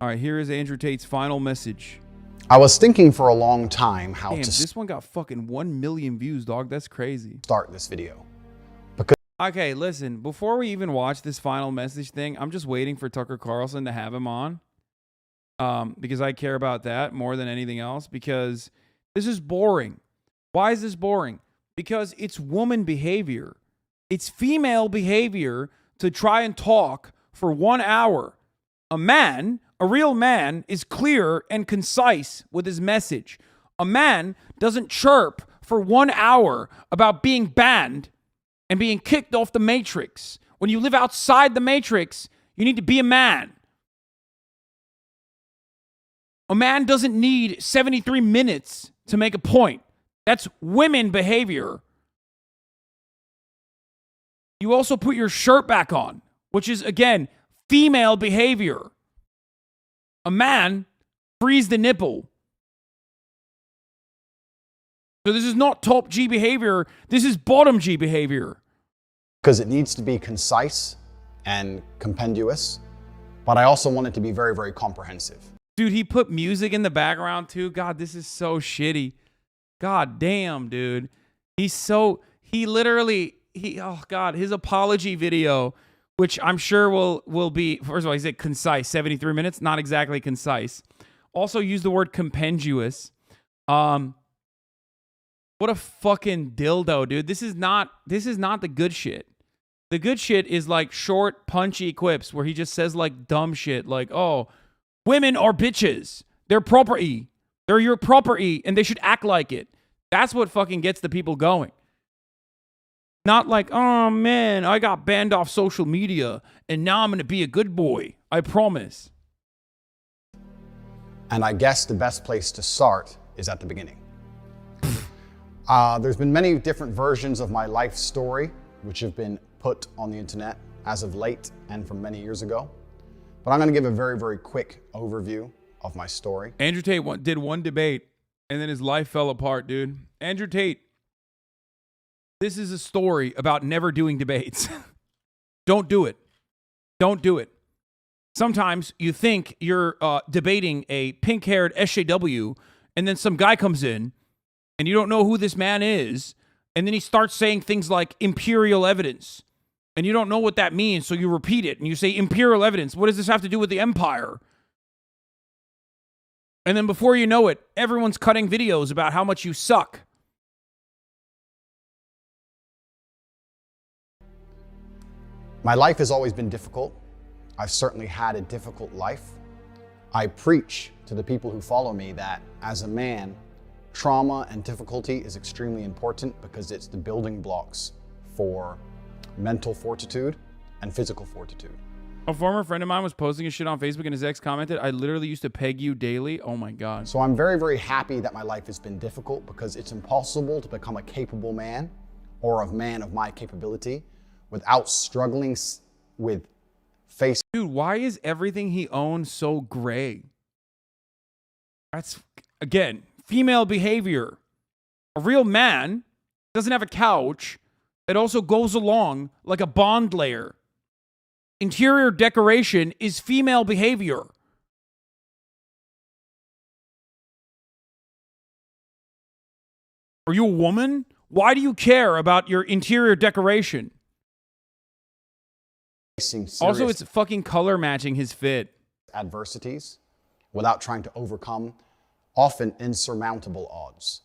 All right, here is Andrew Tate's final message. I was thinking for a long time how Damn, to this one got fucking 1 million views, dog. That's crazy. start this video. Okay, listen, before we even watch this final message thing, I'm just waiting for Tucker Carlson to have him on. Because I care about that more than anything else, because this is boring. Why is this boring? Because it's woman behavior. It's female behavior to try and talk for 1 hour. A man, a real man, is clear and concise with his message. A man doesn't chirp for 1 hour about being banned and being kicked off the Matrix. When you live outside the Matrix, you need to be a man. A man doesn't need 73 minutes to make a point. That's women behavior. You also put your shirt back on, which is, again, female behavior. A man frees the nipple. So this is not top G behavior. This is bottom G behavior. Because it needs to be concise and compendious, but I also want it to be very, very comprehensive. Dude, he put music in the background too. God, this is so shitty. God damn, dude. Oh God, his apology video, which I'm sure will be, first of all, he said concise, 73 minutes, not exactly concise. Also use the word compendious. What a fucking dildo, dude. This is not the good shit. The good shit is like short, punchy quips where he just says like dumb shit like, oh, women are bitches. They're property. They're your property and they should act like it. That's what fucking gets the people going. Not like, oh man, I got banned off social media and now I'm going to be a good boy. I promise. And I guess the best place to start is at the beginning. There's been many different versions of my life story, which have been put on the internet as of late and from many years ago. But I'm going to give a very, very quick overview of my story. Andrew Tate did one debate and then his life fell apart, dude. Andrew Tate, this is a story about never doing debates. Don't do it. Don't do it. Sometimes you think you're debating a pink-haired SJW and then some guy comes in and you don't know who this man is, and then he starts saying things like imperial evidence, and you don't know what that means, so you repeat it, and you say imperial evidence. What does this have to do with the empire? And then before you know it, everyone's cutting videos about how much you suck. My life has always been difficult. I've certainly had a difficult life. I preach to the people who follow me that as a man, trauma and difficulty is extremely important because it's the building blocks for mental fortitude and physical fortitude. A former friend of mine was posting his shit on Facebook and his ex commented, I literally used to peg you daily. Oh my God. So I'm very, very happy that my life has been difficult because it's impossible to become a capable man or a man of my capability without struggling with facing. Dude, why is everything he owns so gray? That's, again, female behavior. A real man doesn't have a couch. It also goes along like a bond layer. Interior decoration is female behavior. Are you a woman? Why do you care about your interior decoration? Also, it's fucking color matching his fit. Adversities without trying to overcome often insurmountable odds.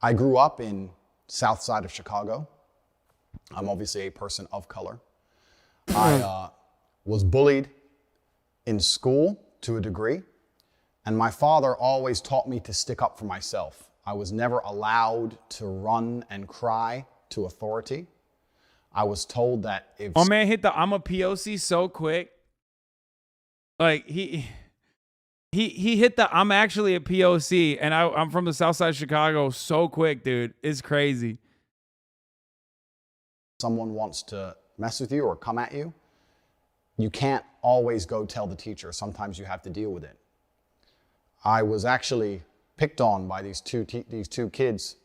I grew up in South Side of Chicago. I'm obviously a person of color. I was bullied in school to a degree, and my father always taught me to stick up for myself. I was never allowed to run and cry to authority. I was told that if... Oh man, hit the I'm a POC so quick. Like, he hit the I'm actually a POC, and I'm from the South Side of Chicago so quick, dude. It's crazy. Someone wants to mess with you or come at you, you can't always go tell the teacher. Sometimes you have to deal with it. I was actually picked on by these two kids.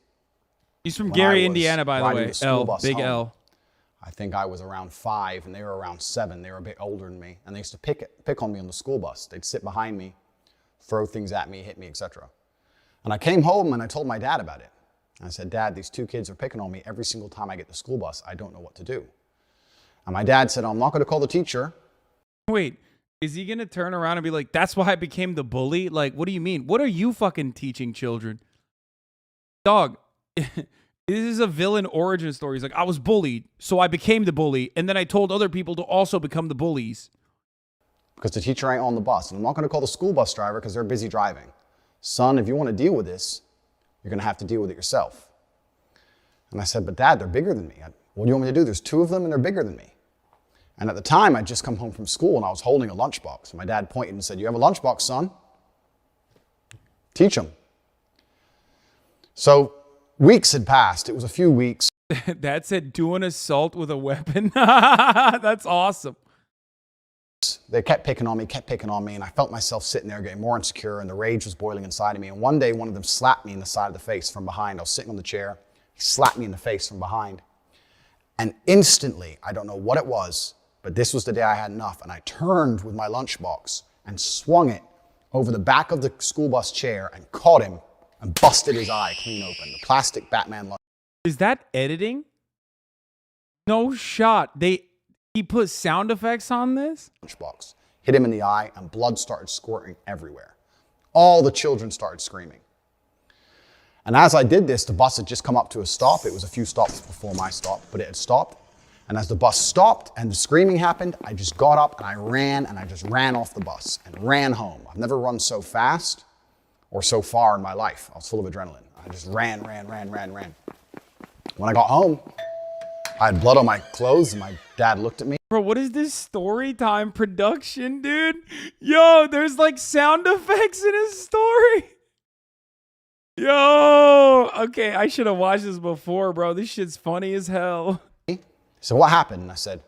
He's from Gary, Indiana, by the way. L, big home. L. I think I was around 5 and they were around 7. They were a bit older than me. And they used to pick on me on the school bus. They'd sit behind me, throw things at me, hit me, etc. And I came home and I told my dad about it. I said, Dad, these 2 kids are picking on me every single time I get the school bus. I don't know what to do. And my dad said, I'm not going to call the teacher. Wait, is he going to turn around and be like, that's why I became the bully? Like, what do you mean? What are you fucking teaching children? Dog, this is a villain origin story. He's like, I was bullied, so I became the bully. And then I told other people to also become the bullies. Because the teacher ain't on the bus. And I'm not going to call the school bus driver because they're busy driving. Son, if you want to deal with this, you're going to have to deal with it yourself. And I said, but Dad, they're bigger than me. What do you want me to do? There's 2 of them and they're bigger than me. And at the time, I'd just come home from school and I was holding a lunchbox. And my dad pointed and said, you have a lunchbox, son? Teach them. So weeks had passed. It was a few weeks. Dad said, do an assault with a weapon. That's awesome. They kept picking on me, and I felt myself sitting there getting more insecure, and the rage was boiling inside of me. And one day, one of them slapped me in the side of the face from behind. I was sitting on the chair. He slapped me in the face from behind. And instantly, I don't know what it was, but this was the day I had enough. And I turned with my lunchbox and swung it over the back of the school bus chair and caught him and busted his eye clean open. The plastic Batman lunch. Is that editing? No shot. He put sound effects on this? Lunchbox. Hit him in the eye and blood started squirting everywhere. All the children started screaming. And as I did this, the bus had just come up to a stop. It was a few stops before my stop, but it had stopped. And as the bus stopped and the screaming happened, I just got up and I just ran off the bus and ran home. I've never run so fast or so far in my life. I was full of adrenaline. I just ran. When I got home, I had blood on my clothes and my dad looked at me. Bro, what is this story time production, dude? Yo, there's like sound effects in his story. Yo, okay, I should have watched this before, bro. This shit's funny as hell. So what happened? And I said,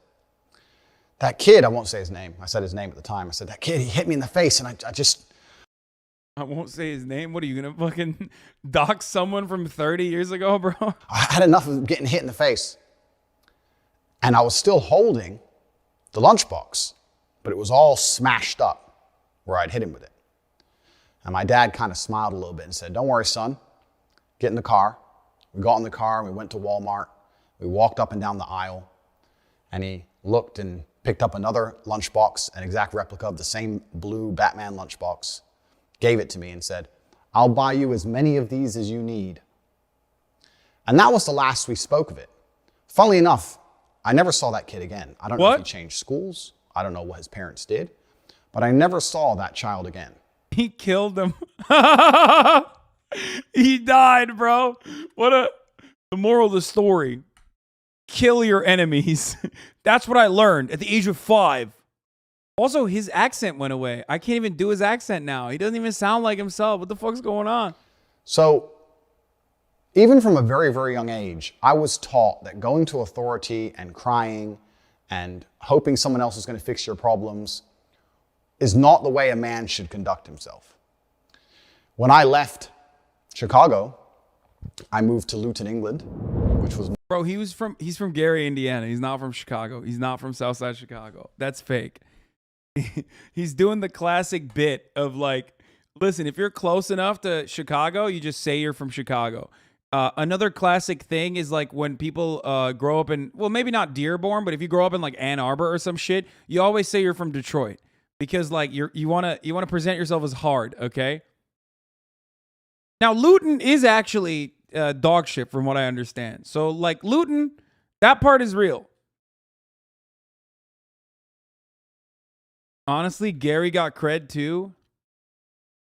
that kid, I won't say his name. I said his name at the time. I said, that kid, he hit me in the face and I won't say his name. What are you going to fucking dox someone from 30 years ago, bro? I had enough of getting hit in the face. And I was still holding the lunchbox, but it was all smashed up where I'd hit him with it. And my dad kind of smiled a little bit and said, don't worry, son, get in the car. We got in the car and we went to Walmart. We walked up and down the aisle and he looked and picked up another lunchbox, an exact replica of the same blue Batman lunchbox, gave it to me and said, I'll buy you as many of these as you need. And that was the last we spoke of it. Funnily enough, I never saw that kid again. I don't know if he changed schools. I don't know what his parents did, but I never saw that child again. He killed him. He died, bro. The moral of the story. Kill your enemies. That's what I learned at the age of 5. Also, his accent went away. I can't even do his accent now. He doesn't even sound like himself. What the fuck's going on? So, even from a very, very young age, I was taught that going to authority and crying and hoping someone else is going to fix your problems is not the way a man should conduct himself. When I left Chicago, I moved to Luton, England, which was... Bro, he's from Gary, Indiana. He's not from Chicago. He's not from Southside Chicago. That's fake. He's doing the classic bit of like, listen, if you're close enough to Chicago, you just say you're from Chicago. Another classic thing is like when people grow up in, well, maybe not Dearborn, but if you grow up in like Ann Arbor or some shit, you always say you're from Detroit because like you want to present yourself as hard, okay? Now Luton is actually dog shit from what I understand. So like Luton, that part is real. Honestly, Gary got cred too.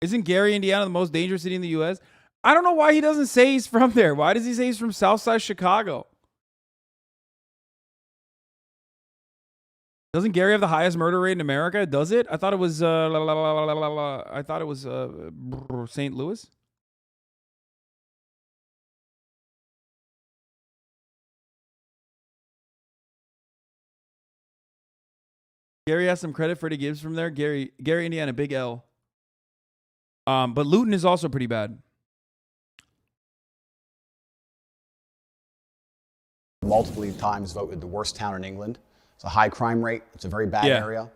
Isn't Gary, Indiana the most dangerous city in the U.S.? I don't know why he doesn't say he's from there. Why does he say he's from Southside Chicago? Doesn't Gary have the highest murder rate in America? Does it? I thought it was St. Louis. Gary has some credit for the gives from there. Gary, Indiana, big L. But Luton is also pretty bad. multiple times voted the worst town in England. It's a high crime rate. It's a very bad area.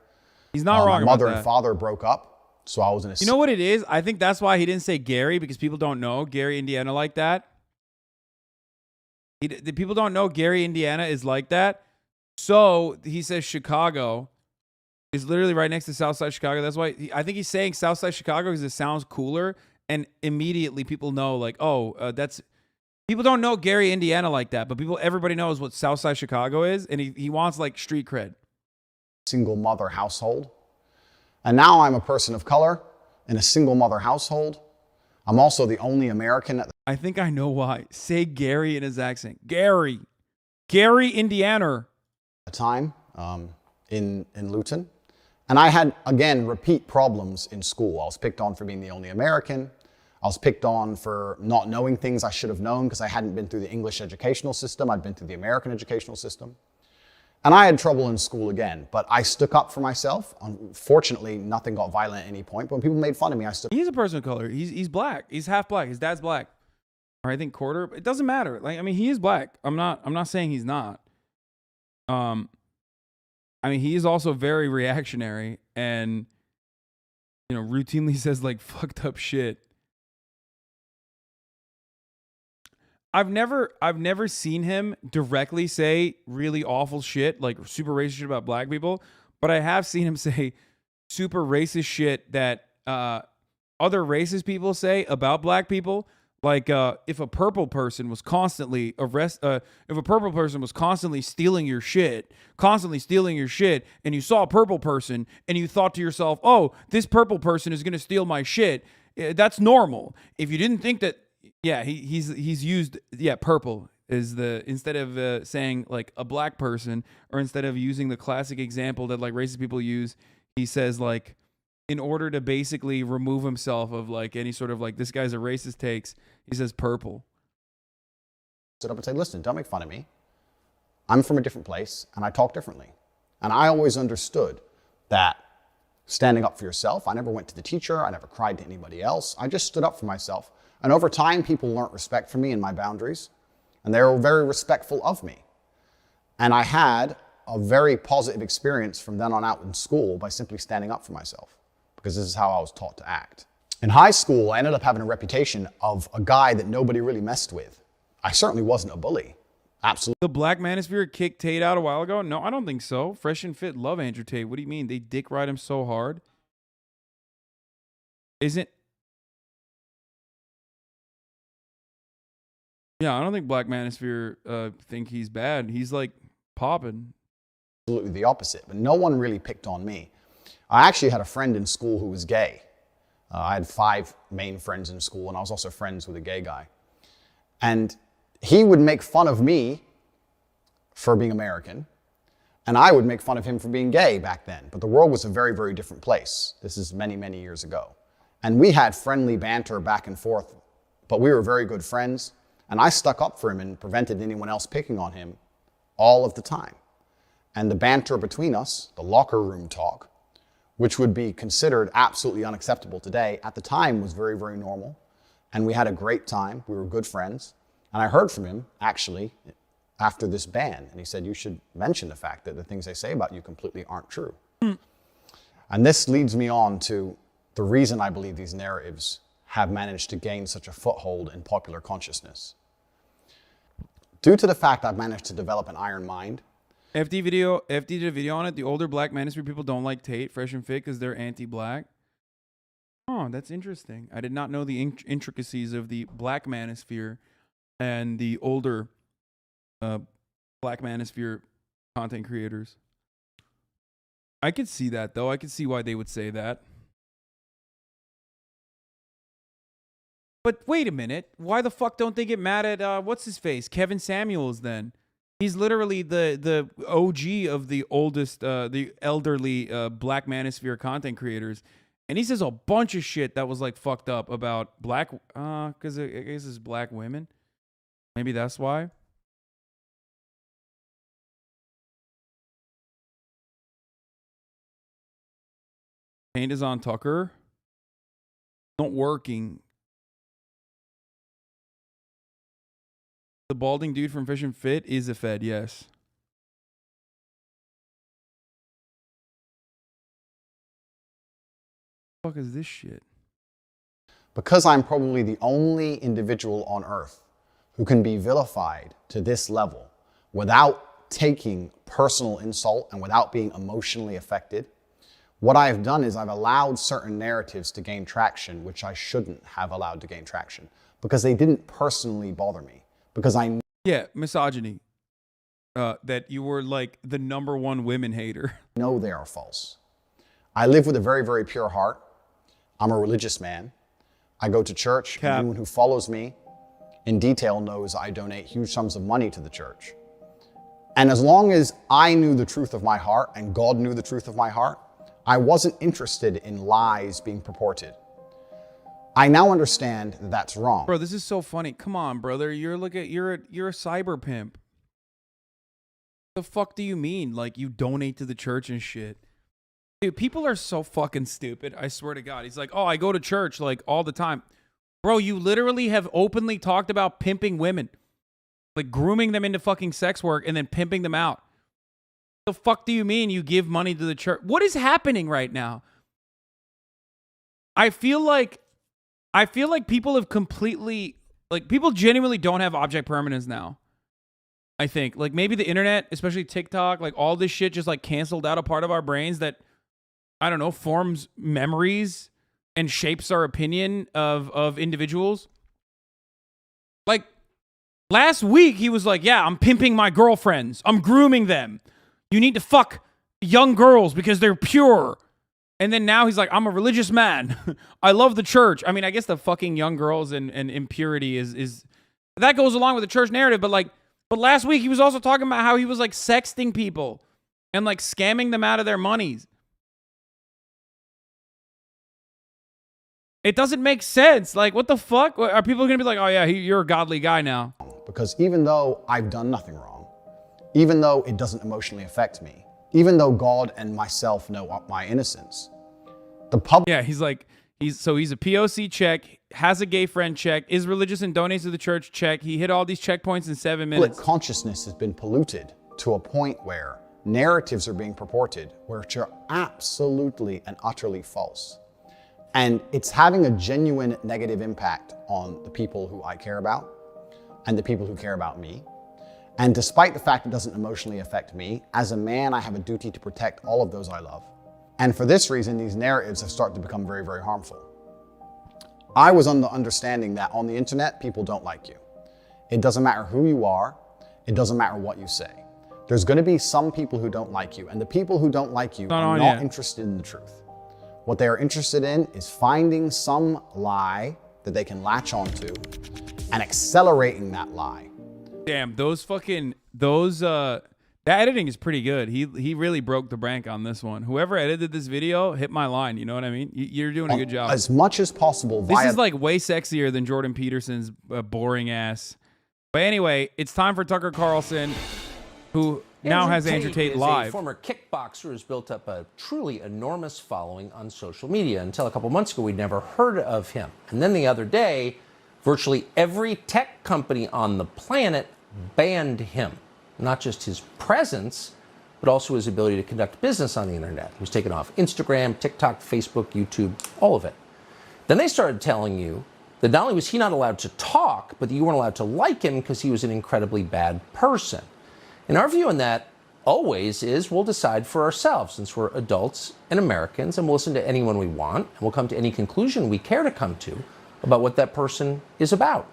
He's not wrong My about mother that. and father broke up, so I was in a... You know what it is? I think that's why he didn't say Gary, because people don't know Gary, Indiana like that. The people don't know Gary, Indiana is like that. So he says Chicago is literally right next to Southside Chicago. That's why I think he's saying Southside Chicago because it sounds cooler. And immediately people know, like, oh, that's... People don't know Gary, Indiana like that, but everybody knows what Southside Chicago is, and he wants, like, street cred. Single mother household. And now I'm a person of color in a single mother household. I'm also the only American at I think I know why. Say Gary in his accent. Gary. Gary, Indiana. the time in Luton. And I had, again, repeat problems in school. I was picked on for being the only American. I was picked on for not knowing things I should have known because I hadn't been through the English educational system. I'd been through the American educational system. And I had trouble in school again, but I stuck up for myself. Unfortunately, nothing got violent at any point. But when people made fun of me, I stood... He's a person of color. He's black. He's half black. His dad's black. Or I think quarter. It doesn't matter. Like, I mean, he is black. I'm not saying he's not. I mean, he is also very reactionary and, you know, routinely says, like, fucked up shit. I've never seen him directly say really awful shit, like super racist shit about black people, but I have seen him say super racist shit that other racist people say about black people. Like if a purple person was constantly stealing your shit, and you saw a purple person and you thought to yourself, "Oh, this purple person is going to steal my shit," that's normal. If you didn't think that. Yeah, he's used, purple is the, instead of saying like a black person, or instead of using the classic example that like racist people use, he says like, in order to basically remove himself of like any sort of like, this guy's a racist takes, he says purple. Stood up and say, listen, don't make fun of me. I'm from a different place and I talk differently. And I always understood that standing up for yourself, I never went to the teacher, I never cried to anybody else. I just stood up for myself. And over time, people learned respect for me and my boundaries, and they were very respectful of me. And I had a very positive experience from then on out in school by simply standing up for myself, because this is how I was taught to act. In high school, I ended up having a reputation of a guy that nobody really messed with. I certainly wasn't a bully. Absolutely. The Black Manosphere kicked Tate out a while ago? No, I don't think so. Fresh and Fit love Andrew Tate. What do you mean? They dick ride him so hard? Isn't... Yeah, I don't think Black Manosphere think he's bad. He's like popping. Absolutely the opposite, but no one really picked on me. I actually had a friend in school who was gay. I had 5 main friends in school, and I was also friends with a gay guy. And he would make fun of me for being American, and I would make fun of him for being gay back then. But the world was a very, very different place. This is many, many years ago. And we had friendly banter back and forth, but we were very good friends. And I stuck up for him and prevented anyone else picking on him all of the time. And the banter between us, the locker room talk, which would be considered absolutely unacceptable today, at the time was very, very normal. And we had a great time. We were good friends. And I heard from him, actually, after this ban. And he said, you should mention the fact that the things they say about you completely aren't true. And this leads me on to the reason I believe these narratives have managed to gain such a foothold in popular consciousness. Due to the fact I've managed to develop an iron mind. FD did a video on it. The older Black Manosphere people don't like Tate, Fresh and Fit, because they're anti-black. Oh, that's interesting. I did not know the intricacies of the Black Manosphere and the older Black Manosphere content creators. I could see that, though. I could see why they would say that. But wait a minute. Why the fuck don't they get mad at, what's his face? Kevin Samuels, then. He's literally the OG of the oldest, the elderly Black Manosphere content creators. And he says a bunch of shit that was like fucked up about black, because I guess it's black women. Maybe that's why. Paint is on Tucker. Not working. The balding dude from Fish and Fit is a Fed, yes. What the fuck is this shit? Because I'm probably the only individual on earth who can be vilified to this level without taking personal insult and without being emotionally affected, what I've done is I've allowed certain narratives to gain traction, which I shouldn't have allowed to gain traction, because they didn't personally bother me. Because I misogyny. That you were like the #1 women hater. know they are false. I live with a very, very pure heart. I'm a religious man. I go to church. Cap. Anyone who follows me in detail knows I donate huge sums of money to the church. And as long as I knew the truth of my heart and God knew the truth of my heart, I wasn't interested in lies being purported. I now understand that that's wrong. Bro, this is so funny. Come on, brother. You're a cyber pimp. The fuck do you mean? Like, you donate to the church and shit? Dude, people are so fucking stupid. I swear to God. He's like, oh, I go to church like all the time. Bro, you literally have openly talked about pimping women. Like grooming them into fucking sex work and then pimping them out. The fuck do you mean you give money to the church? What is happening right now? I feel like people have completely, like, people genuinely don't have object permanence now. I think, like, maybe the internet, especially TikTok, like all this shit just like canceled out a part of our brains that, I don't know, forms memories and shapes our opinion of individuals. Like last week, he was like, yeah, I'm pimping my girlfriends. I'm grooming them. You need to fuck young girls because they're pure. And then now he's like, I'm a religious man. I love the church. I mean, I guess the fucking young girls and impurity is that goes along with the church narrative. But last week he was also talking about how he was like sexting people and like scamming them out of their monies. It doesn't make sense. Like, what the fuck? Are people going to be like, oh yeah, you're a godly guy now? Because even though I've done nothing wrong, even though it doesn't emotionally affect me, even though God and myself know my innocence, the public... Yeah, he's like, he's a POC check, has a gay friend check, is religious and donates to the church check. He hit all these checkpoints in 7 minutes. Public consciousness has been polluted to a point where narratives are being purported which are absolutely and utterly false. And it's having a genuine negative impact on the people who I care about and the people who care about me. And despite the fact it doesn't emotionally affect me, as a man, I have a duty to protect all of those I love. And for this reason, these narratives have started to become very, very harmful. I was under understanding that on the internet, people don't like you. It doesn't matter who you are. It doesn't matter what you say. There's going to be some people who don't like you, and the people who don't like you are not interested in the truth. What they are interested in is finding some lie that they can latch onto and accelerating that lie. Damn, that editing is pretty good. He really broke the bank on this one. Whoever edited this video hit my line. You know what I mean? You're doing a good job. As much as possible. This is like way sexier than Jordan Peterson's boring ass. But anyway, it's time for Tucker Carlson, who now has Andrew Tate live. A former kickboxer who's built up a truly enormous following on social media. Until a couple months ago, we'd never heard of him. And then the other day, virtually every tech company on the planet banned him. Not just his presence, but also his ability to conduct business on the internet. He was taken off Instagram, TikTok, Facebook, YouTube, all of it. Then they started telling you that not only was he not allowed to talk, but that you weren't allowed to like him because he was an incredibly bad person. And our view on that always is we'll decide for ourselves, since we're adults and Americans, and we'll listen to anyone we want, and we'll come to any conclusion we care to come to about what that person is about.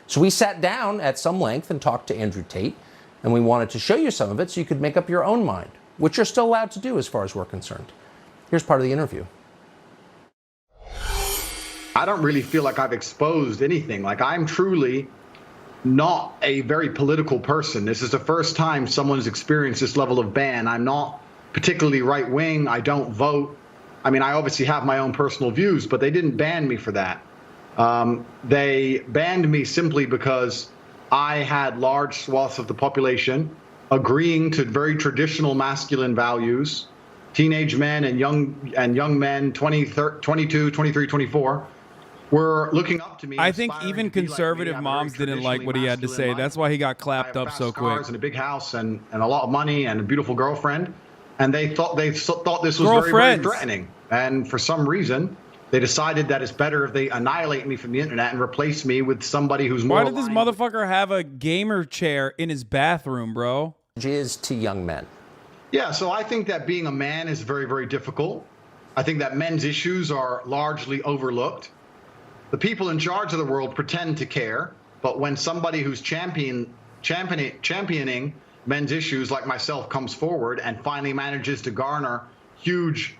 So we sat down at some length and talked to Andrew Tate, and we wanted to show you some of it so you could make up your own mind, which you're still allowed to do as far as we're concerned. Here's part of the interview. I don't really feel like I've exposed anything. Like, I'm truly not a very political person. This is the first time someone's experienced this level of ban. I'm not particularly right-wing. I don't vote. I mean, I obviously have my own personal views, but they didn't ban me for that. They banned me simply because I had large swaths of the population agreeing to very traditional masculine values, teenage men and young men, 22, 23, 24, were looking up to me. I think aspiring even to be like me, conservative have a very moms didn't like what he had to traditionally say. masculine That's life. why he got I clapped have up fast so cars quick. and a big house and a lot of money and a beautiful girlfriend. And they thought this was very, very Girlfriends. threatening. And for some reason, they decided that it's better if they annihilate me from the internet and replace me with somebody who's more Why did this aligned with- motherfucker have a gamer chair in his bathroom, bro? Is to young men. Yeah, so I think that being a man is very, very difficult. I think that men's issues are largely overlooked. The people in charge of the world pretend to care, but when somebody who's championing men's issues like myself comes forward and finally manages to garner huge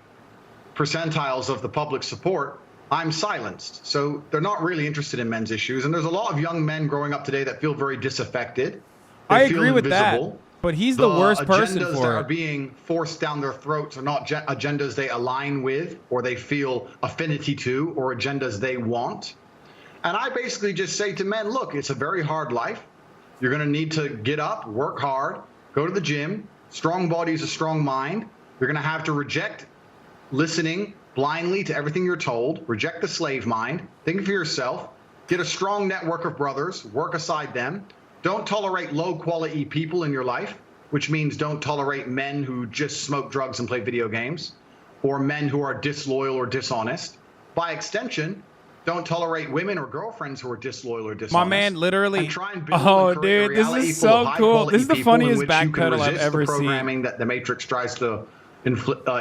percentiles of the public support, I'm silenced. So they're not really interested in men's issues. And there's a lot of young men growing up today that feel very disaffected. I feel agree with that. invisible. But he's the worst person Agendas for that are it. being forced down their throats are not agendas they align with or they feel affinity to or agendas they want. And I basically just say to men, look, it's a very hard life. You're going to need to get up, work hard, go to the gym. Strong body is a strong mind. You're going to have to reject listening blindly to everything you're told, reject the slave mind, think for yourself, get a strong network of brothers, work aside them. Don't tolerate low quality people in your life, which means don't tolerate men who just smoke drugs and play video games, or men who are disloyal or dishonest. By extension, don't tolerate women or girlfriends who are disloyal or dishonest. My man literally. And try and build Oh, and create a dude, this reality is full of so high cool. quality This is the people in funniest which you can backpedal I've resist ever the seen. programming that the Matrix tries to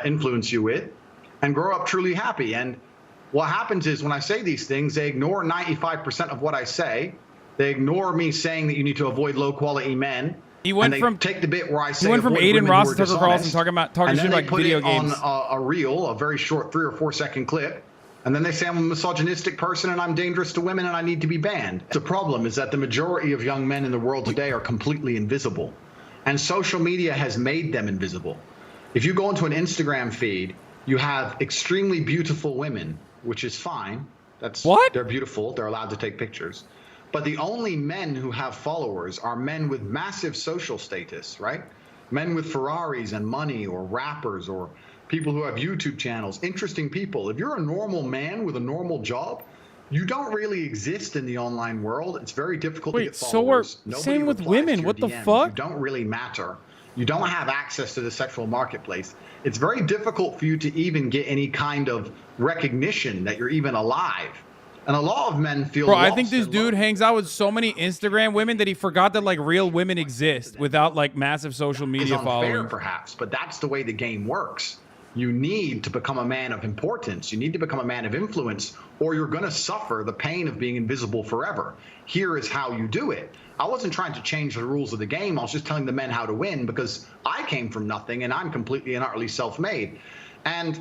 influence you with, and grow up truly happy. And what happens is when I say these things, they ignore 95% of what I say. They ignore me saying that you need to avoid low quality men. He went and they from take the bit where I say he went from avoid Aiden women Ross who to are Tucker Carlson dishonest, talking and shit then about they put video it games. on a reel, a very short 3 or 4 second clip. And then they say I'm a misogynistic person and I'm dangerous to women and I need to be banned. The problem is that the majority of young men in the world today are completely invisible. And social media has made them invisible. If you go into an Instagram feed, you have extremely beautiful women, which is fine. They're beautiful. They're allowed to take pictures. But the only men who have followers are men with massive social status, right? Men with Ferraris and money, or rappers, or people who have YouTube channels, interesting people. If you're a normal man with a normal job, you don't really exist in the online world. It's very difficult to get followers. Same with replies women. to your What the DMs. fuck? You don't really matter. You don't have access to the sexual marketplace. It's very difficult for you to even get any kind of recognition that you're even alive. And a lot of men feel Bro, I lost think this and dude lonely. hangs out with so many Instagram women that he forgot that like real women exist without like massive social It's media unfair, following. perhaps, but that's the way the game works. You need to become a man of importance. You need to become a man of influence, or you're going to suffer the pain of being invisible forever. Here is how you do it. I wasn't trying to change the rules of the game. I was just telling the men how to win because I came from nothing and I'm completely and utterly self-made. And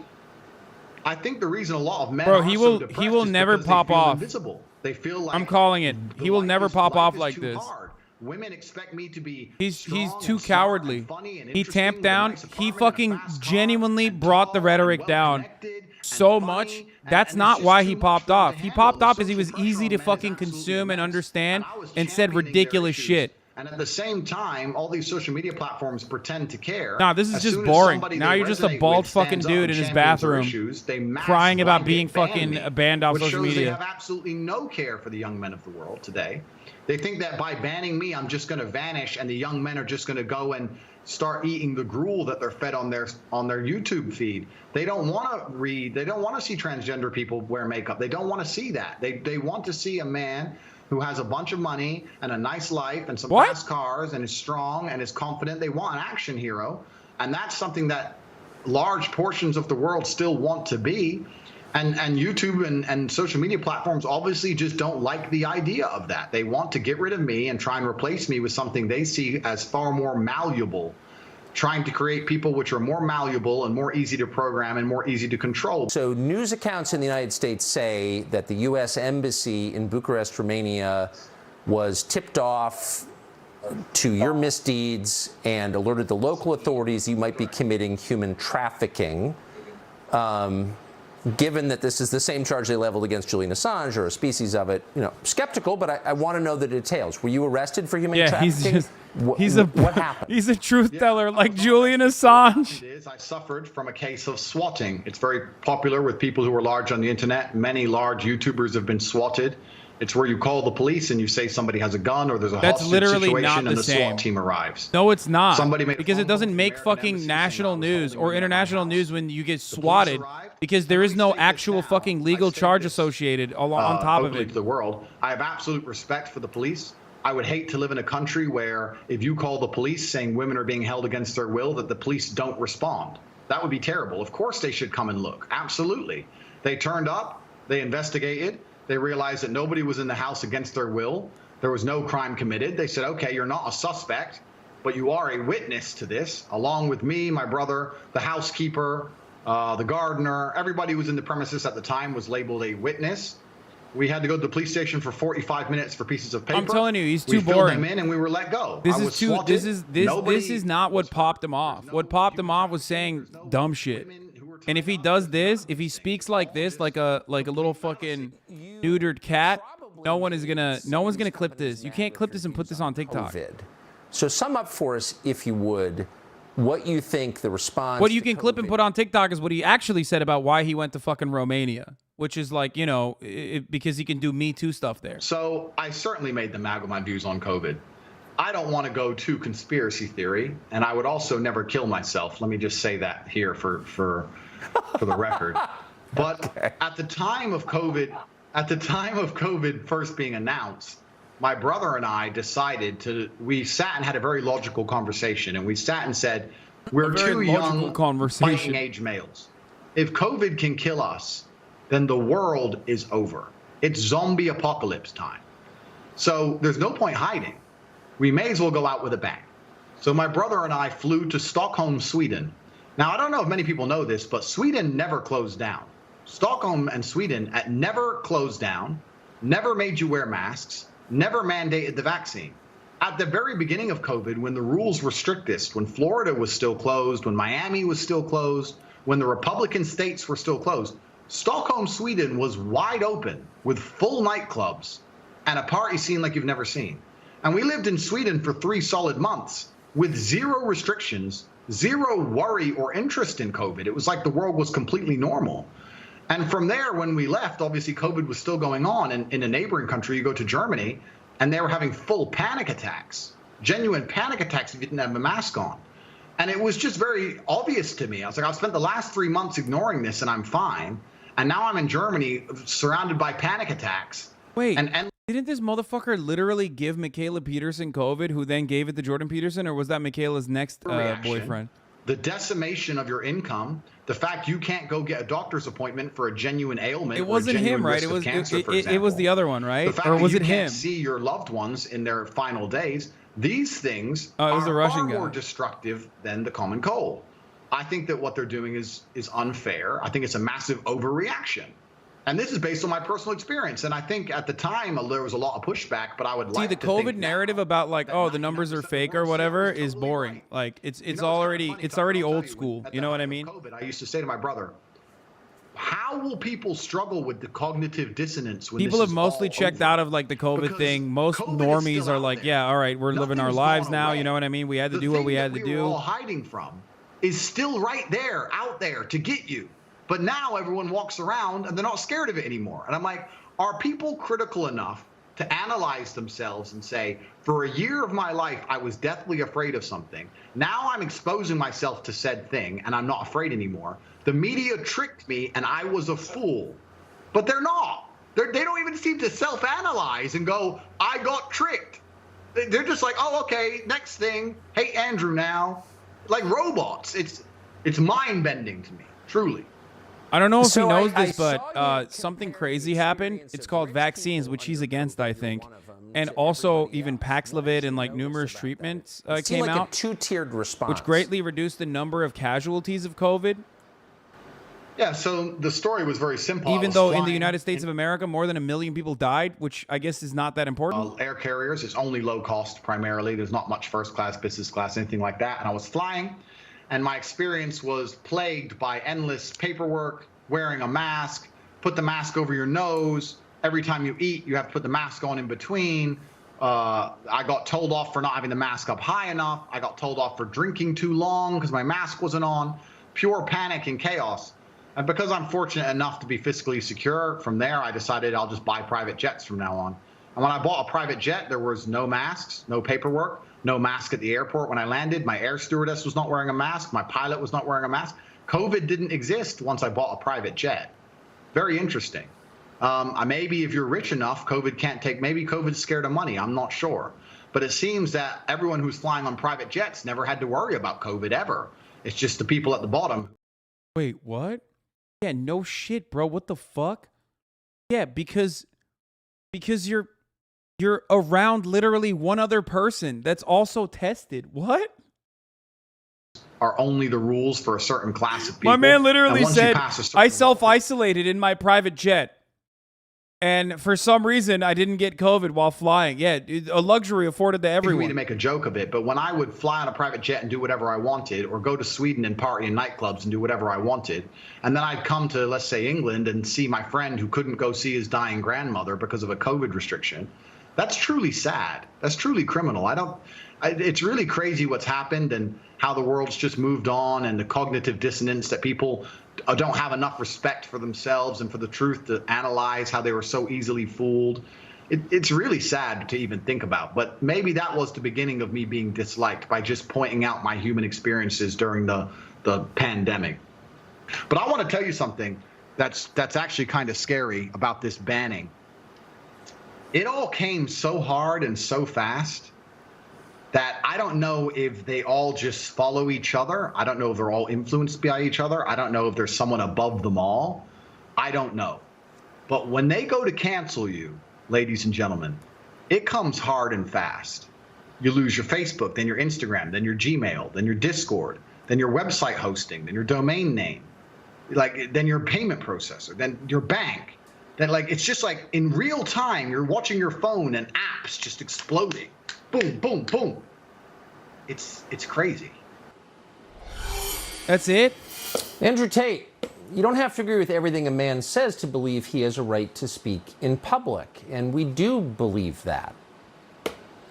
I think the reason a lot of men Bro, are he so will depressed is never because they pop feel off. invisible. They feel like I'm calling it. the He will life never is- pop life off is like too this. hard. Women expect me to be He's strong too and smart cowardly. and funny and He interesting tamped with a down. nice He apartment and a fucking fast car genuinely and brought the tall rhetoric and down well-connected and so funny, much. and That's it's not just why too he much popped for him off. to He handle. popped The off because he social was pressure easy on to men is fucking absolutely consume and immense. understand I was and said championing their ridiculous issues. shit. And at the same time, all these social media platforms pretend to care. Nah, this is As just soon as boring. somebody Now they you're just a resonate bald with fucking stands up dude and in his champions their bathroom issues, they mass crying about blanket being ban fucking me, banned off which social shows media. They have absolutely no care for the young men of the world today. They think that by banning me, I'm just going to vanish, and the young men are just going to go and start eating the gruel that they're fed on their YouTube feed. They don't want to read. They don't want to see transgender people wear makeup. They don't want to see that. They want to see a man who has a bunch of money and a nice life and some fast cars and is strong and is confident. They want an action hero, and that's something that large portions of the world still want to be. And YouTube and social media platforms obviously just don't like the idea of that. They want to get rid of me and try and replace me with something they see as far more malleable, trying to create people which are more malleable and more easy to program and more easy to control. So news accounts in the United States say that the U.S. Embassy in Bucharest, Romania, was tipped off to your misdeeds and alerted the local authorities you might be committing human trafficking. Given that this is the same charge they leveled against Julian Assange or a species of it, skeptical, but I want to know the details. Were you arrested for human trafficking? What happened? He's a truth teller like Julian Assange. It is. I suffered from a case of swatting. It's very popular with people who are large on the internet. Many large YouTubers have been swatted. It's where you call the police and you say somebody has a gun or there's a hostage situation and the SWAT team arrives. No, it's not. Somebody made because it doesn't make fucking national news or international news when you get swatted because there is no actual fucking legal charge associated on top of it. To the world. I have absolute respect for the police. I would hate to live in a country where if you call the police saying women are being held against their will, that the police don't respond. That would be terrible. Of course they should come and look. Absolutely. They turned up. They investigated. They realized that nobody was in the house against their will. There was no crime committed. They said, okay, you're not a suspect, but you are a witness to this, along with me, my brother, the housekeeper, the gardener. Everybody who was in the premises at the time was labeled a witness. We had to go to the police station for 45 minutes for pieces of paper. I'm telling you, he's too we filled boring. them in and we were let go. This is not what popped him off. What popped him off was saying dumb shit. And if he does this, if he speaks like this, like a little fucking neutered cat, no one's gonna clip this. You can't clip this and put this on TikTok. So sum up for us, if you would, what you think the response. What you can clip and put on TikTok is what he actually said about why he went to fucking Romania, which is like, you know, because he can do Me Too stuff there. So I certainly made them mad with my views on COVID. I don't want to go to conspiracy theory, and I would also never kill myself. Let me just say that here for the record. But okay. At the time of COVID first being announced, my brother and I decided we sat and had a very logical conversation, and we sat and said, we're two young fighting age males. If COVID can kill us, then the world is over. It's zombie apocalypse time. So there's no point hiding. We may as well go out with a bang. So my brother and I flew to Stockholm, Sweden. Now, I don't know if many people know this, but Sweden never closed down. Stockholm and Sweden never closed down, never made you wear masks, never mandated the vaccine. At the very beginning of COVID, when the rules were strictest, when Florida was still closed, when Miami was still closed, when the Republican states were still closed, Stockholm, Sweden was wide open with full nightclubs and a party scene like you've never seen. And we lived in Sweden for 3 solid months with zero restrictions, zero worry or interest in COVID. It was like the world was completely normal. And from there, when we left, obviously COVID was still going on. And in a neighboring country, you go to Germany, and they were having full panic attacks, genuine panic attacks if you didn't have a mask on. And it was just very obvious to me. I was like, I've spent the last 3 months ignoring this, and I'm fine. And now I'm in Germany surrounded by panic attacks. Wait, didn't this motherfucker literally give Michaela Peterson COVID, who then gave it to Jordan Peterson, or was that Michaela's next boyfriend? The decimation of your income, the fact you can't go get a doctor's appointment for a genuine ailment. It wasn't him, right? It was it was the other one, right? Or was it him? Can't see your loved ones in their final days. These things are far more destructive than the common cold. I think that what they're doing is unfair. I think it's a massive overreaction. And this is based on my personal experience. And I think at the time there was a lot of pushback, but I would like to the COVID narrative about like, oh, the numbers are fake or whatever is boring. Like it's already old school. You know what I mean? I used to say to my brother, how will people struggle with the cognitive dissonance when people have mostly checked out of like the COVID thing? Most normies are like, yeah, all right, we're living our lives now. You know what I mean? We had to do what we had to do. We're all hiding from is still right there, out there to get you. But now everyone walks around and they're not scared of it anymore. And I'm like, are people critical enough to analyze themselves and say, for a year of my life, I was deathly afraid of something. Now I'm exposing myself to said thing and I'm not afraid anymore. The media tricked me and I was a fool. But they're not. They don't even seem to self-analyze and go, I got tricked. They're just like, oh, okay, next thing. Hey, Andrew now. Like robots. It's mind-bending to me, truly. I don't know if he knows this, but something crazy happened. It's called vaccines, which he's against, I think. And also even Paxlovid and like numerous treatments came out. A two-tiered response. Which greatly reduced the number of casualties of COVID. Yeah, so the story was very simple. Even though in the United States of America, more than 1 million people died, which I guess is not that important. Air carriers, it's only low cost primarily. There's not much first class, business class, anything like that. And I was flying. And my experience was plagued by endless paperwork, wearing a mask, put the mask over your nose. Every time you eat, you have to put the mask on in between. I got told off for not having the mask up high enough. I got told off for drinking too long because my mask wasn't on. Pure panic and chaos. And because I'm fortunate enough to be fiscally secure, from there I decided I'll just buy private jets from now on. And when I bought a private jet, there was no masks, no paperwork, no mask at the airport when I landed. My air stewardess was not wearing a mask. My pilot was not wearing a mask. COVID didn't exist once I bought a private jet. Very interesting. Maybe if you're rich enough, maybe COVID's scared of money. I'm not sure. But it seems that everyone who's flying on private jets never had to worry about COVID ever. It's just the people at the bottom. Wait, what? Yeah, no shit, bro. What the fuck? Yeah, because you're around literally one other person that's also tested. What? Are only the rules for a certain class of people. My man literally said, I certain self-isolated in my private jet. And for some reason, I didn't get COVID while flying. Yeah, a luxury afforded to everyone. Me to make a joke of it, but when I would fly on a private jet and do whatever I wanted, or go to Sweden and party in nightclubs and do whatever I wanted, and then I'd come to, let's say, England and see my friend who couldn't go see his dying grandmother because of a COVID restriction, that's truly sad. That's truly criminal. It's really crazy what's happened and how the world's just moved on, and the cognitive dissonance that people don't have enough respect for themselves and for the truth to analyze how they were so easily fooled. It's really sad to even think about, but maybe that was the beginning of me being disliked by just pointing out my human experiences during the pandemic. But I want to tell you something that's actually kind of scary about this banning. It all came so hard and so fast that I don't know if they all just follow each other. I don't know if they're all influenced by each other. I don't know if there's someone above them all. I don't know. But when they go to cancel you, ladies and gentlemen, it comes hard and fast. You lose your Facebook, then your Instagram, then your Gmail, then your Discord, then your website hosting, then your domain name, then your payment processor, then your bank. Then it's just like in real time, you're watching your phone and apps just exploding. Boom, boom, boom. It's crazy. That's it? Andrew Tate, you don't have to agree with everything a man says to believe he has a right to speak in public. And we do believe that.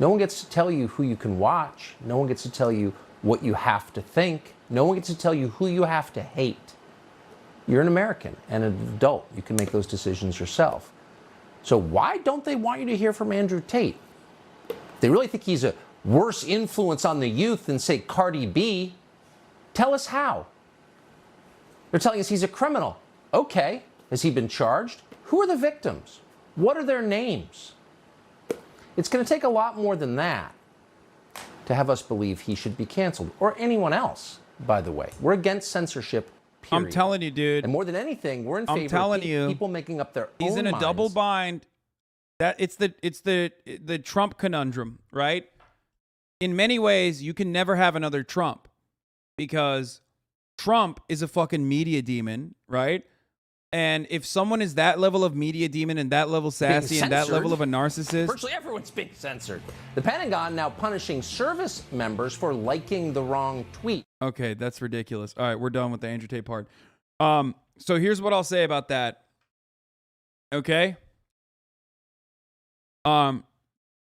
No one gets to tell you who you can watch. No one gets to tell you what you have to think. No one gets to tell you who you have to hate. You're an American and an adult. You can make those decisions yourself. So why don't they want you to hear from Andrew Tate? They really think he's a worse influence on the youth than, say, Cardi B. Tell us how. They're telling us he's a criminal. Okay. Has he been charged? Who are the victims? What are their names? It's going to take a lot more than that to have us believe he should be canceled, or anyone else, by the way. We're against censorship, period. I'm telling you, dude. And more than anything, we're in favor of people making up their own minds. He's in a double bind. It's the Trump conundrum, right? In many ways, you can never have another Trump because Trump is a fucking media demon, right? And if someone is that level of media demon and that level sassy and that level of a narcissist, virtually everyone's being censored. The Pentagon now punishing service members for liking the wrong tweet. Okay, that's ridiculous. All right, we're done with the Andrew Tate part. So here's what I'll say about that. Okay.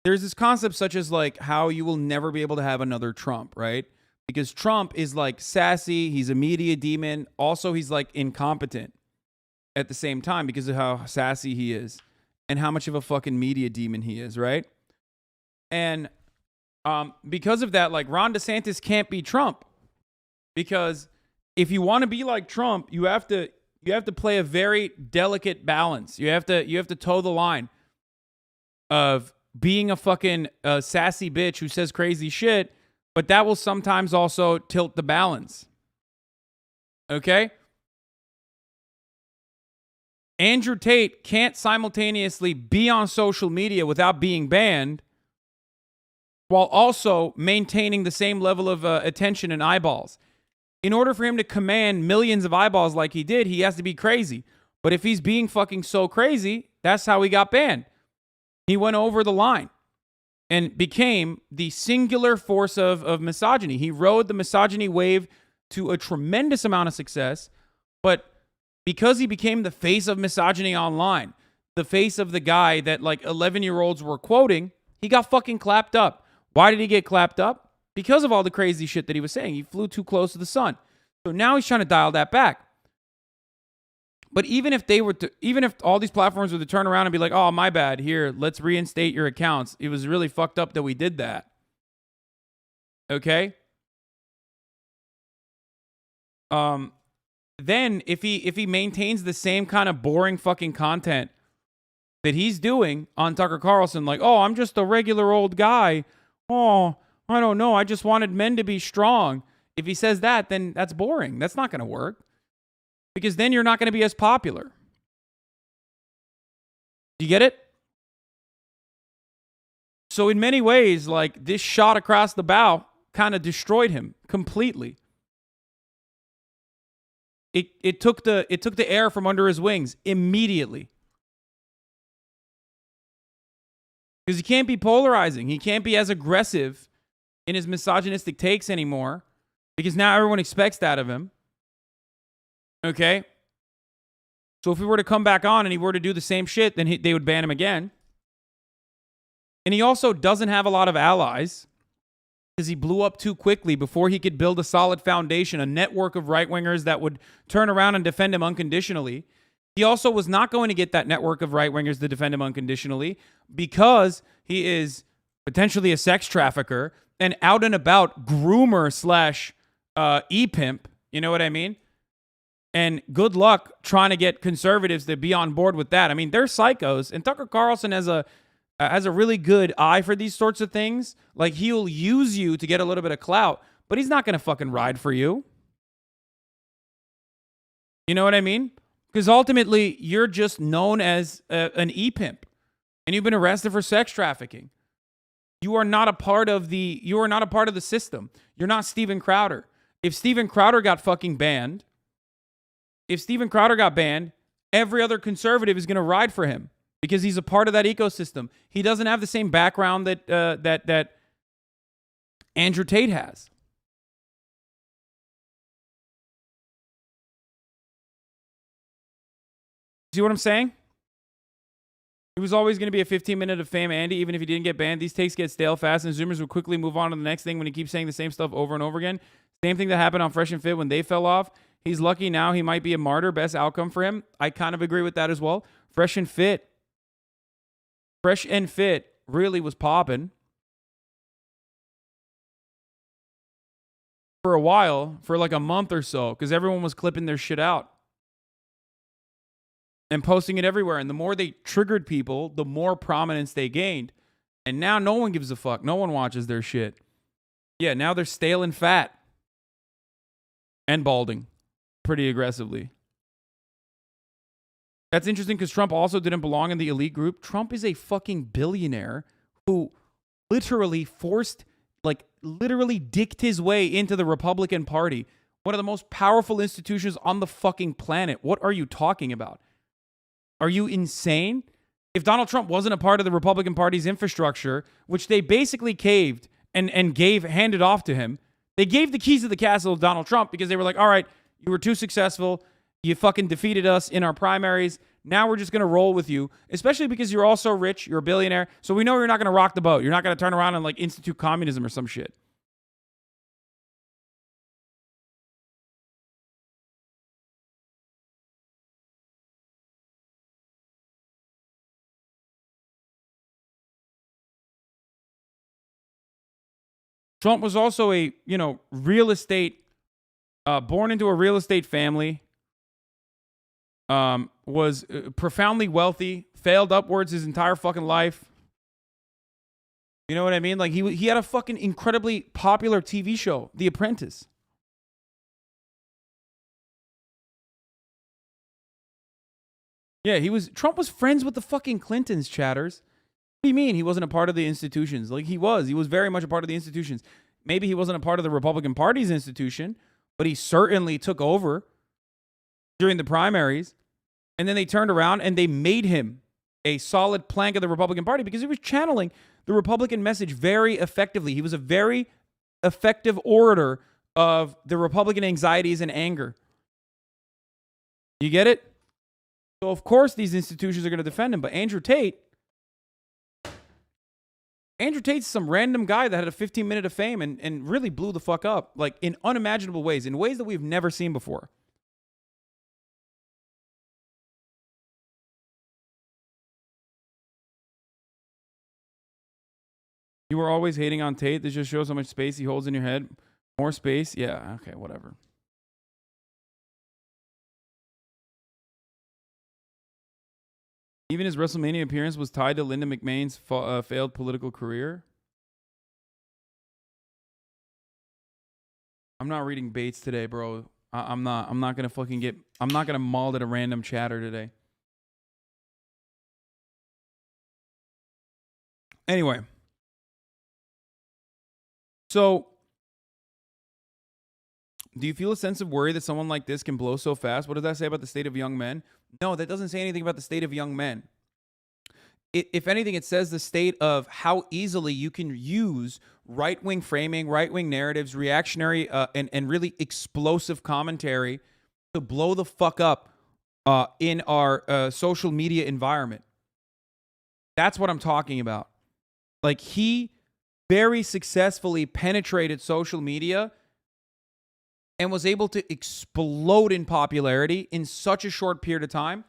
There's this concept such as how you will never be able to have another Trump, right? Because Trump is sassy, he's a media demon. Also, he's incompetent at the same time because of how sassy he is and how much of a fucking media demon he is, right? And because of that, Ron DeSantis can't be Trump, because if you want to be like Trump, you have to play a very delicate balance. You have to toe the line of being a fucking sassy bitch who says crazy shit, but that will sometimes also tilt the balance. Okay? Andrew Tate can't simultaneously be on social media without being banned while also maintaining the same level of attention and eyeballs. In order for him to command millions of eyeballs like he did, he has to be crazy. But if he's being fucking so crazy, that's how he got banned. He went over the line and became the singular force of misogyny. He rode the misogyny wave to a tremendous amount of success, but because he became the face of misogyny online, the face of the guy that 11-year-olds were quoting, He got fucking clapped up. Why did he get clapped up? Because of all the crazy shit that he was saying. He flew too close to the sun. So now he's trying to dial that back. But even if all these platforms were to turn around and be like, oh, my bad, here, let's reinstate your accounts. It was really fucked up that we did that. Okay? Then if he maintains the same kind of boring fucking content that he's doing on Tucker Carlson, like, oh, I'm just a regular old guy. Oh, I don't know. I just wanted men to be strong. If he says that, then that's boring. That's not going to work. Because then you're not going to be as popular. Do you get it? So in many ways, like, this shot across the bow kind of destroyed him completely. It took the air from under his wings immediately. Because he can't be polarizing. He can't be as aggressive in his misogynistic takes anymore. Because now everyone expects that of him. Okay? So if he were to come back on and he were to do the same shit, then they would ban him again. And he also doesn't have a lot of allies. Because he blew up too quickly before he could build a solid foundation, a network of right-wingers that would turn around and defend him unconditionally. He also was not going to get that network of right-wingers to defend him unconditionally because he is potentially a sex trafficker and out and about groomer slash e-pimp. You know what I mean? And good luck trying to get conservatives to be on board with that. I mean, they're psychos. And Tucker Carlson has a really good eye for these sorts of things. Like, he'll use you to get a little bit of clout, but he's not going to fucking ride for you. You know what I mean? Because ultimately, you're just known as an e-pimp, and you've been arrested for sex trafficking. You are not a part of the system. You're not Steven Crowder. If Steven Crowder got fucking banned, every other conservative is going to ride for him because he's a part of that ecosystem. He doesn't have the same background that Andrew Tate has. See what I'm saying? He was always going to be a 15-minute of fame, Andy, even if he didn't get banned. These takes get stale fast, and Zoomers would quickly move on to the next thing when he keeps saying the same stuff over and over again. Same thing that happened on Fresh and Fit when they fell off. He's lucky now. He might be a martyr. Best outcome for him. I kind of agree with that as well. Fresh and Fit really was popping for a while, for like a month or so, because everyone was clipping their shit out and posting it everywhere. And the more they triggered people, the more prominence they gained. And now no one gives a fuck. No one watches their shit. Yeah, now they're stale and fat. And balding. Pretty aggressively. That's interesting because Trump also didn't belong in the elite group. Trump is a fucking billionaire who literally dicked his way into the Republican Party. One of the most powerful institutions on the fucking planet. What are you talking about? Are you insane? If Donald Trump wasn't a part of the Republican Party's infrastructure, which they basically caved and handed off to him, they gave the keys to the castle to Donald Trump because they were like, all right, you were too successful. You fucking defeated us in our primaries. Now we're just going to roll with you, especially because you're also rich. You're a billionaire. So we know you're not going to rock the boat. You're not going to turn around and like institute communism or some shit. Trump was also a, real estate, born into a real estate family, was profoundly wealthy, failed upwards his entire fucking life. You know what I mean? Like, he had a fucking incredibly popular TV show, The Apprentice. Yeah, Trump was friends with the fucking Clintons, chatters. What do you mean he wasn't a part of the institutions? Like, he was very much a part of the institutions. Maybe he wasn't a part of the Republican Party's institution, but he certainly took over during the primaries. And then they turned around and they made him a solid plank of the Republican Party because he was channeling the Republican message very effectively. He was a very effective orator of the Republican anxieties and anger. You get it? So, of course, these institutions are going to defend him. But Andrew Tate Andrew Tate's some random guy that had a 15-minute of fame and really blew the fuck up, like in unimaginable ways, in ways that we've never seen before. You were always hating on Tate. This just shows how much space he holds in your head. More space? Yeah, okay, whatever. Even his WrestleMania appearance was tied to Linda McMahon's failed political career. I'm not reading Bates today, bro. I'm not gonna I'm not gonna maul at a random chatter today. Anyway. So, do you feel a sense of worry that someone like this can blow so fast? What does that say about the state of young men? No, that doesn't say anything about the state of young men. If anything, it says the state of how easily you can use right-wing framing, right-wing narratives, reactionary, and really explosive commentary to blow the fuck up in our social media environment. That's what I'm talking about. Like, he very successfully penetrated social media and was able to explode in popularity in such a short period of time,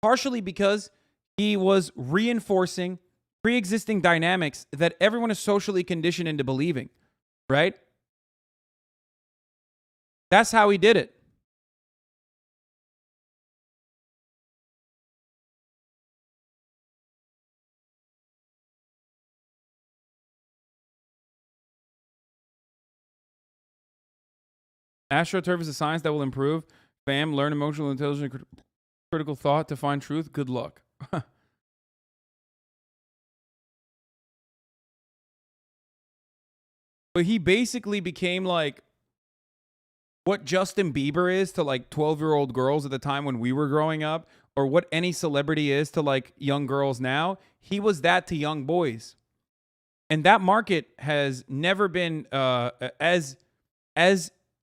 partially because he was reinforcing pre-existing dynamics that everyone is socially conditioned into believing, right? That's how he did it. AstroTurf is a science that will improve. Fam, learn emotional intelligence, critical thought to find truth. Good luck. But he basically became like what Justin Bieber is to like 12-year-old girls at the time when we were growing up, or what any celebrity is to like young girls now. He was that to young boys. And that market has never been as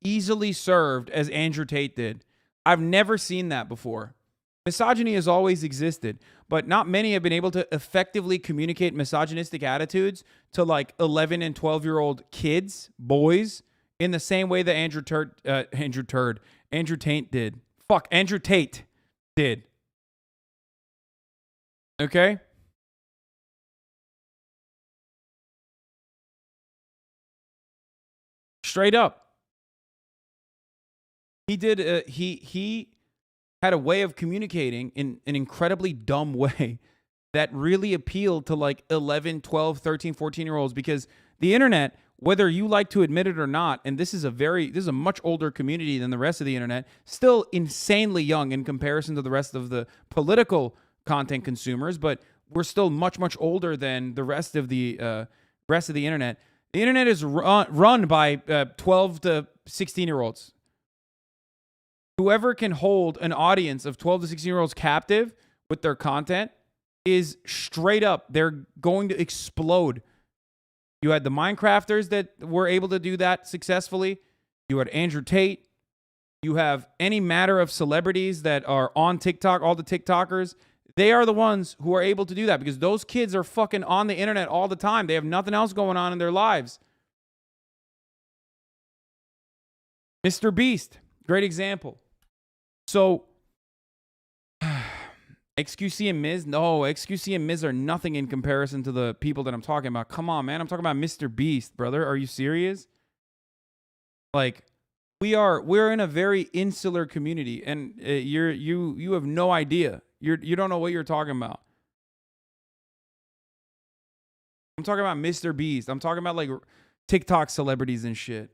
easily served as Andrew Tate did. I've never seen that before. Misogyny has always existed, but not many have been able to effectively communicate misogynistic attitudes to like 11 and 12-year-old kids, boys, in the same way that Andrew Tate did. Fuck, Andrew Tate did. Okay? Straight up. He did. He had a way of communicating in an incredibly dumb way that really appealed to like 11, 12, 13, 14-year-olds, because the internet, whether you like to admit it or not, and this is a much older community than the rest of the internet, still insanely young in comparison to the rest of the political content consumers, but we're still much, much older than the rest of the internet. The internet is run by 12 to 16-year-olds. Whoever can hold an audience of 12 to 16-year-olds captive with their content is straight up, they're going to explode. You had the Minecrafters that were able to do that successfully. You had Andrew Tate. You have any matter of celebrities that are on TikTok, all the TikTokers. They are the ones who are able to do that because those kids are fucking on the internet all the time. They have nothing else going on in their lives. Mr. Beast, great example. So, XQC and Miz, no, XQC and Miz are nothing in comparison to the people that I'm talking about. Come on, man. I'm talking about Mr. Beast, brother. Are you serious? Like, we're in a very insular community, and you have no idea. You don't know what you're talking about. I'm talking about Mr. Beast. I'm talking about like TikTok celebrities and shit.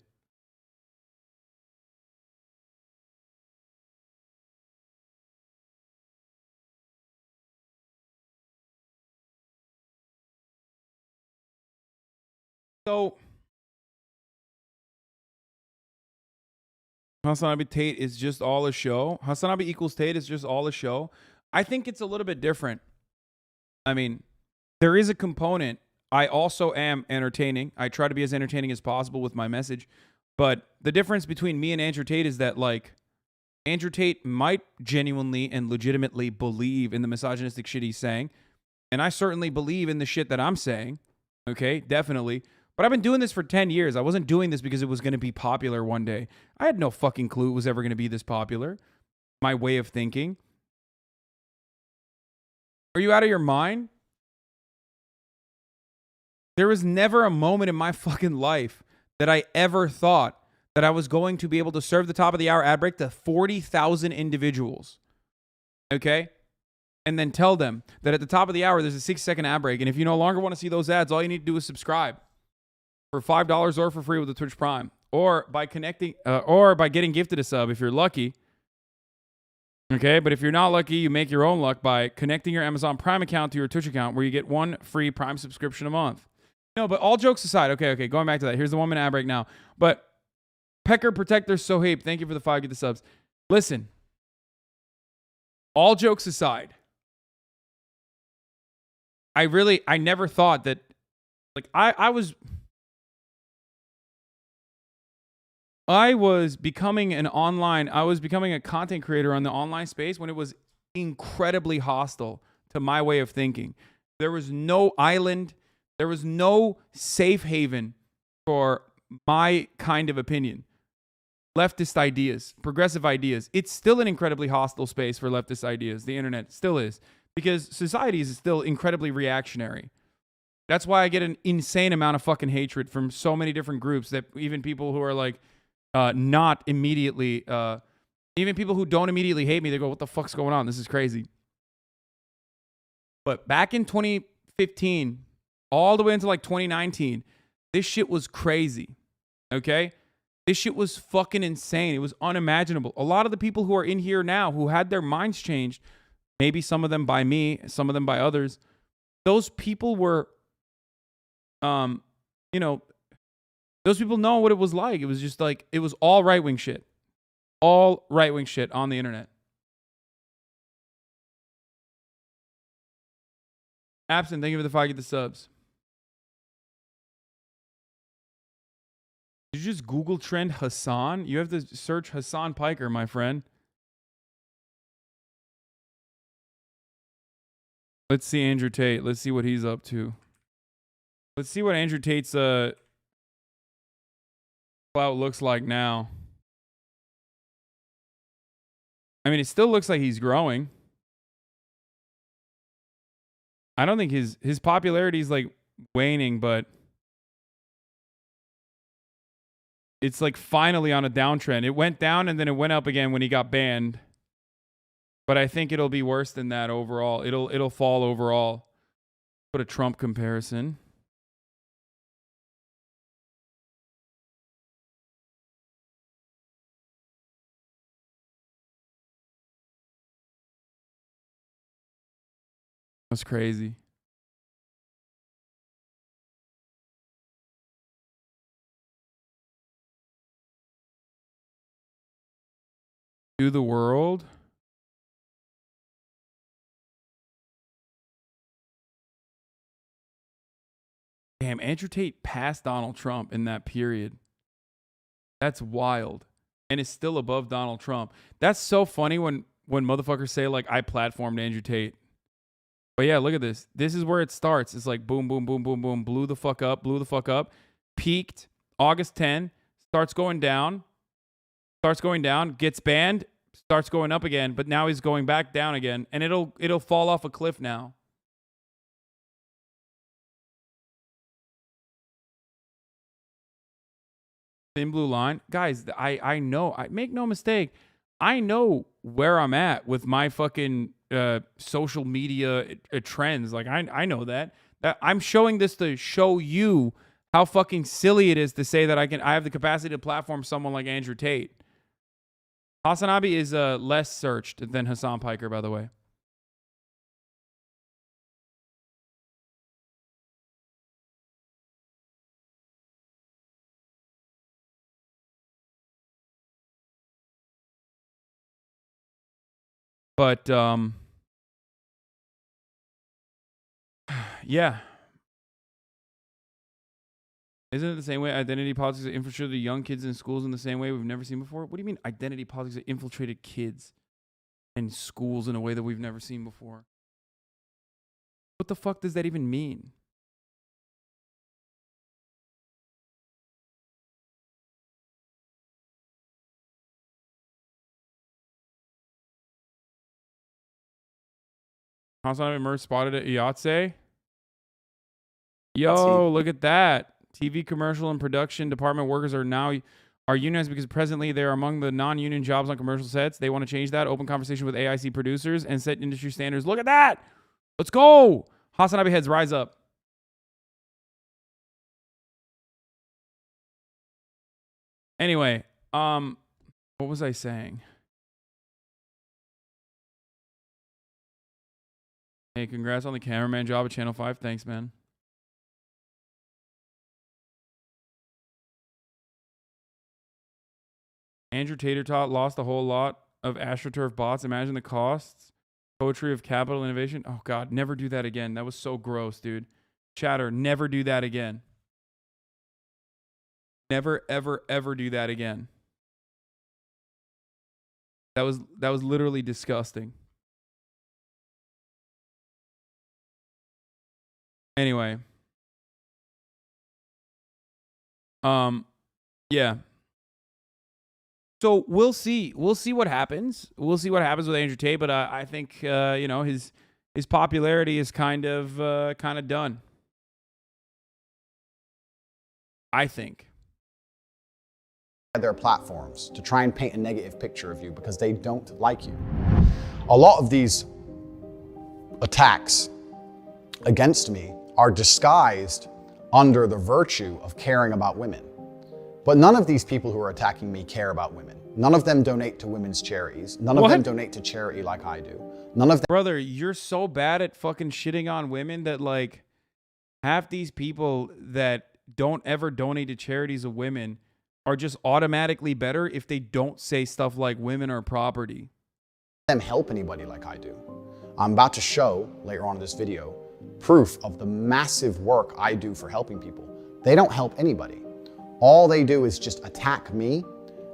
So, HasanAbi Tate is just all a show. HasanAbi equals Tate is just all a show. I think it's a little bit different. I mean, there is a component. I also am entertaining. I try to be as entertaining as possible with my message. But the difference between me and Andrew Tate is that, like, Andrew Tate might genuinely and legitimately believe in the misogynistic shit he's saying. And I certainly believe in the shit that I'm saying. Okay, definitely. But I've been doing this for 10 years. I wasn't doing this because it was going to be popular one day. I had no fucking clue it was ever going to be this popular. My way of thinking. Are you out of your mind? There was never a moment in my fucking life that I ever thought that I was going to be able to serve the top of the hour ad break to 40,000 individuals. Okay? And then tell them that at the top of the hour, there's a 6-second ad break. And if you no longer want to see those ads, all you need to do is subscribe for $5 or for free with the Twitch Prime, or by connecting, or by getting gifted a sub if you're lucky. Okay, but if you're not lucky, you make your own luck by connecting your Amazon Prime account to your Twitch account, where you get 1 free Prime subscription a month. No, but all jokes aside, okay, going back to that. Here's the 1-minute ad break now. But Pecker Protector Sohaib, thank you for the 5, get the subs. Listen, all jokes aside, I never thought that, like, I was becoming I was becoming a content creator on the online space when it was incredibly hostile to my way of thinking. There was no island, there was no safe haven for my kind of opinion. Leftist ideas, progressive ideas. It's still an incredibly hostile space for leftist ideas. The internet still is, because society is still incredibly reactionary. That's why I get an insane amount of fucking hatred from so many different groups, that even people who are like not immediately, even people who don't immediately hate me, they go, what the fuck's going on? This is crazy. But back in 2015, all the way into like 2019, this shit was crazy. Okay? This shit was fucking insane. It was unimaginable. A lot of the people who are in here now who had their minds changed, maybe some of them by me, some of them by others, those people were, those people know what it was like. It was just like, it was all right-wing shit. All right-wing shit on the internet. Absent, thank you for the 5, get the subs. Did you just Google trend Hasan? You have to search Hasan Piker, my friend. Let's see Andrew Tate. Let's see what he's up to. Let's see what Andrew Tate's clout looks like now. I mean, it still looks like he's growing. I don't think his popularity is like waning, but it's like finally on a downtrend. It went down and then it went up again when he got banned. But I think it'll be worse than that overall. It'll fall overall. Put a Trump comparison. That's crazy. To the world. Damn, Andrew Tate passed Donald Trump in that period. That's wild. And is still above Donald Trump. That's so funny when motherfuckers say, like, I platformed Andrew Tate. But yeah, look at this. This is where it starts. It's like boom, boom, boom, boom, boom. Blew the fuck up. Peaked August 10. Starts going down. Gets banned. Starts going up again. But now he's going back down again. And it'll fall off a cliff now. Thin blue line. Guys, I know. I make no mistake. I know where I'm at with my fucking social media trends. Like, I know that. I'm showing this to show you how fucking silly it is to say that I have the capacity to platform someone like Andrew Tate. HasanAbi is less searched than Hasan Piker, by the way. But yeah. Isn't it the same way identity politics have infiltrated young kids in schools in the same way we've never seen before? What do you mean identity politics have infiltrated kids and schools in a way that we've never seen before? What the fuck does that even mean? HasanAbi merch spotted at Yahtzee. Yo, look at that. TV commercial and production department workers are unionized because presently they are among the non-union jobs on commercial sets. They want to change that. Open conversation with AIC producers and set industry standards. Look at that. Let's go. HasanAbi heads rise up. Anyway, what was I saying? Hey, congrats on the cameraman job at Channel 5. Thanks, man. Andrew Tater-Tot lost a whole lot of AstroTurf bots. Imagine the costs. Poetry of capital innovation. Oh, God. Never do that again. That was so gross, dude. Chatter, never do that again. Never, ever, ever do that again. That was literally disgusting. Anyway. Yeah. So we'll see. We'll see what happens. We'll see what happens with Andrew Tate, but I think you know, his popularity is kind of done. I think. Their platforms to try and paint a negative picture of you because they don't like you. A lot of these attacks against me are disguised under the virtue of caring about women. But none of these people who are attacking me care about women. None of them donate to women's charities. None of them donate to charity like I do. None of them. Brother, you're so bad at fucking shitting on women that, like, half these people that don't ever donate to charities of women are just automatically better if they don't say stuff like women are property. Them help anybody like I do. I'm about to show later on in this video proof of the massive work I do for helping people. They don't help anybody. All they do is just attack me.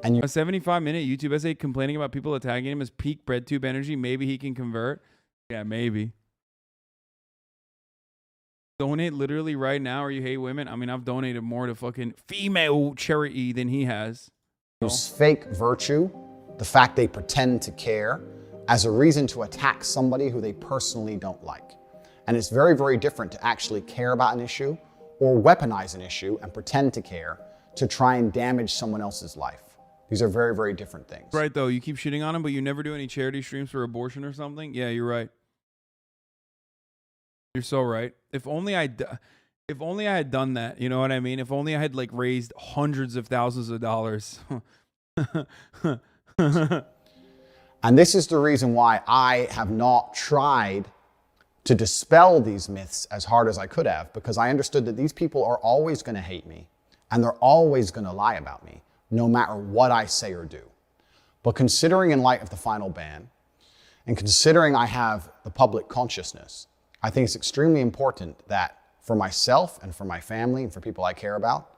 And a 75-minute YouTube essay complaining about people attacking him as peak breadtube energy. Maybe he can convert. Yeah, maybe. Donate literally right now or you hate women. I mean, I've donated more to fucking female charity than he has. Use fake virtue, the fact they pretend to care, as a reason to attack somebody who they personally don't like. And it's very, very different to actually care about an issue or weaponize an issue and pretend to care to try and damage someone else's life. These are very, very different things. Right, though. You keep shitting on him, but you never do any charity streams for abortion or something? Yeah, you're right. You're so right. If only I had done that, you know what I mean? If only I had, like, raised hundreds of thousands of dollars. And this is the reason why I have not tried to dispel these myths as hard as I could have, because I understood that these people are always going to hate me and they're always going to lie about me, no matter what I say or do. But considering in light of the final ban, and considering I have the public consciousness, I think it's extremely important that for myself and for my family and for people I care about,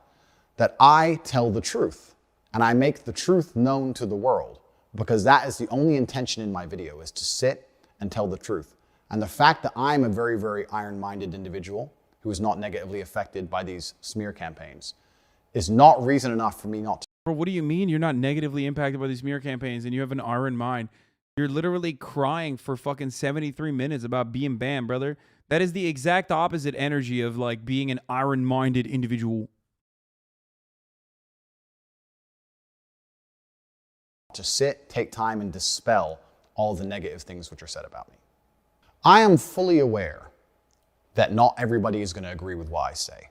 that I tell the truth and I make the truth known to the world, because that is the only intention in my video, is to sit and tell the truth. And the fact that I'm a very, very iron-minded individual who is not negatively affected by these smear campaigns is not reason enough for me not to. Bro, what do you mean you're not negatively impacted by these smear campaigns and you have an iron mind? You're literally crying for fucking 73 minutes about being banned, brother. That is the exact opposite energy of, like, being an iron-minded individual. To sit, take time, and dispel all the negative things which are said about me. I am fully aware that not everybody is going to agree with what I say.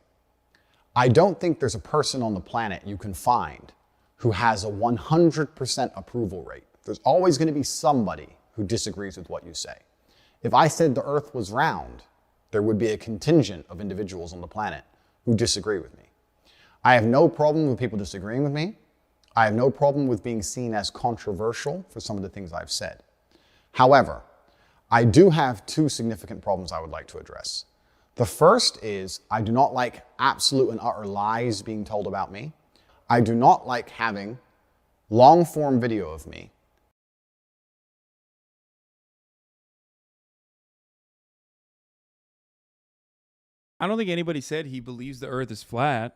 I don't think there's a person on the planet you can find who has a 100% approval rate. There's always going to be somebody who disagrees with what you say. If I said the earth was round, there would be a contingent of individuals on the planet who disagree with me. I have no problem with people disagreeing with me. I have no problem with being seen as controversial for some of the things I've said. However, I do have two significant problems I would like to address. The first is I do not like absolute and utter lies being told about me. I do not like having long-form video of me. I don't think anybody said he believes the earth is flat.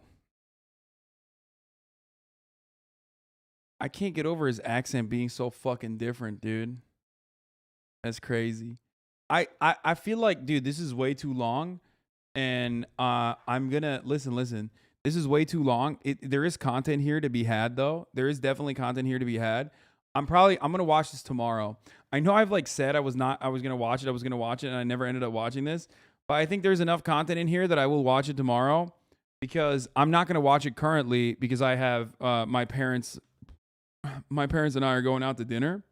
I can't get over his accent being so fucking different, dude. That's crazy. I feel like, dude, this is way too long, and I'm gonna listen. This is way too long. There is content here to be had, though. There is definitely content here to be had. I'm gonna watch this tomorrow. I know I've like said I was gonna watch it, and I never ended up watching this. But I think there's enough content in here that I will watch it tomorrow, because I'm not gonna watch it currently because I have my parents and I are going out to dinner.